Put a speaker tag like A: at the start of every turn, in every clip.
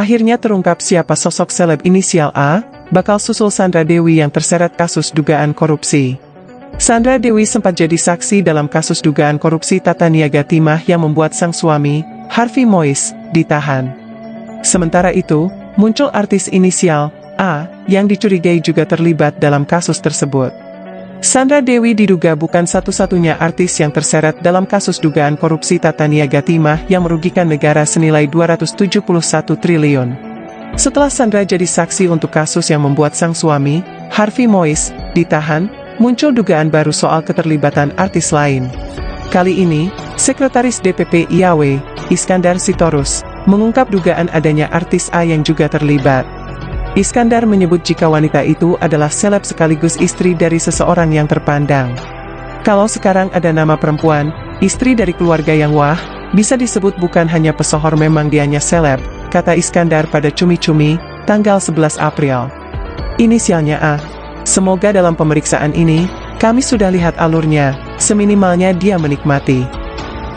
A: Akhirnya terungkap siapa sosok seleb inisial A, bakal susul Sandra Dewi yang terseret kasus dugaan korupsi. Sandra Dewi sempat jadi saksi dalam kasus dugaan korupsi tata niaga timah yang membuat sang suami, Harvey Moise, ditahan. Sementara itu, muncul artis inisial A, yang dicurigai juga terlibat dalam kasus tersebut. Sandra Dewi diduga bukan satu-satunya artis yang terseret dalam kasus dugaan korupsi tata niaga timah yang merugikan negara senilai 271 triliun. Setelah Sandra jadi saksi untuk kasus yang membuat sang suami, Harvey Moise, ditahan, muncul dugaan baru soal keterlibatan artis lain. Kali ini, Sekretaris DPP IAW, Iskandar Sitorus, mengungkap dugaan adanya artis A yang juga terlibat. Iskandar menyebut jika wanita itu adalah seleb sekaligus istri dari seseorang yang terpandang. Kalau sekarang ada nama perempuan, istri dari keluarga yang wah, bisa disebut bukan hanya pesohor memang dianya seleb, kata Iskandar pada Cumi-Cumi, tanggal 11 April. Inisialnya A. Semoga dalam pemeriksaan ini, kami sudah lihat alurnya, seminimalnya dia menikmati.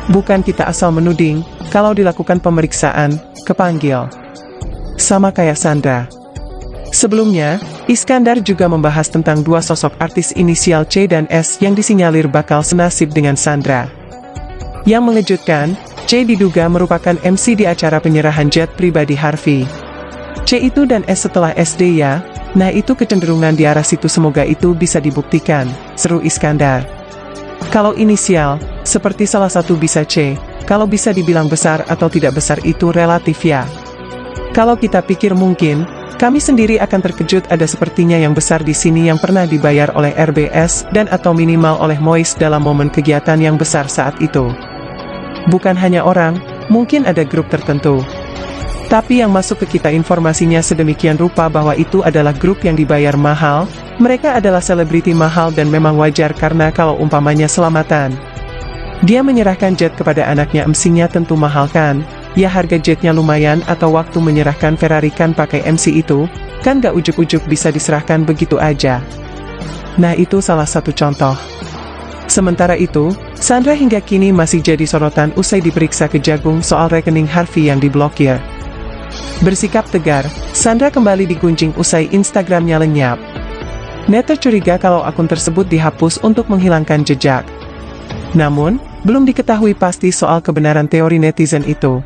A: Bukan kita asal menuding, kalau dilakukan pemeriksaan, kepanggil. Sama kayak Sandra. Sebelumnya, Iskandar juga membahas tentang dua sosok artis inisial C dan S yang disinyalir bakal senasib dengan Sandra. Yang mengejutkan, C diduga merupakan MC di acara penyerahan jet pribadi Harvey. C itu dan S setelah SD ya? Nah itu kecenderungan di arah situ, semoga itu bisa dibuktikan, seru Iskandar. Kalau inisial, seperti salah satu bisa C, kalau bisa dibilang besar atau tidak besar itu relatif ya. Kalau kita pikir mungkin, kami sendiri akan terkejut ada sepertinya yang besar di sini yang pernah dibayar oleh RBS dan atau minimal oleh Moise dalam momen kegiatan yang besar saat itu. Bukan hanya orang, mungkin ada grup tertentu. Tapi yang masuk ke kita informasinya sedemikian rupa bahwa itu adalah grup yang dibayar mahal, mereka adalah selebriti mahal dan memang wajar karena kalau umpamanya selamatan. Dia menyerahkan jet kepada anaknya MC-nya tentu mahal kan, ya harga jetnya lumayan atau waktu menyerahkan Ferrari kan pakai MC itu, kan gak ujuk-ujuk bisa diserahkan begitu aja. Nah itu salah satu contoh. Sementara itu, Sandra hingga kini masih jadi sorotan usai diperiksa Kejagung soal rekening Harvey yang diblokir. Bersikap tegar, Sandra kembali digunjing usai Instagramnya lenyap. Netizen curiga kalau akun tersebut dihapus untuk menghilangkan jejak. Namun, belum diketahui pasti soal kebenaran teori netizen itu.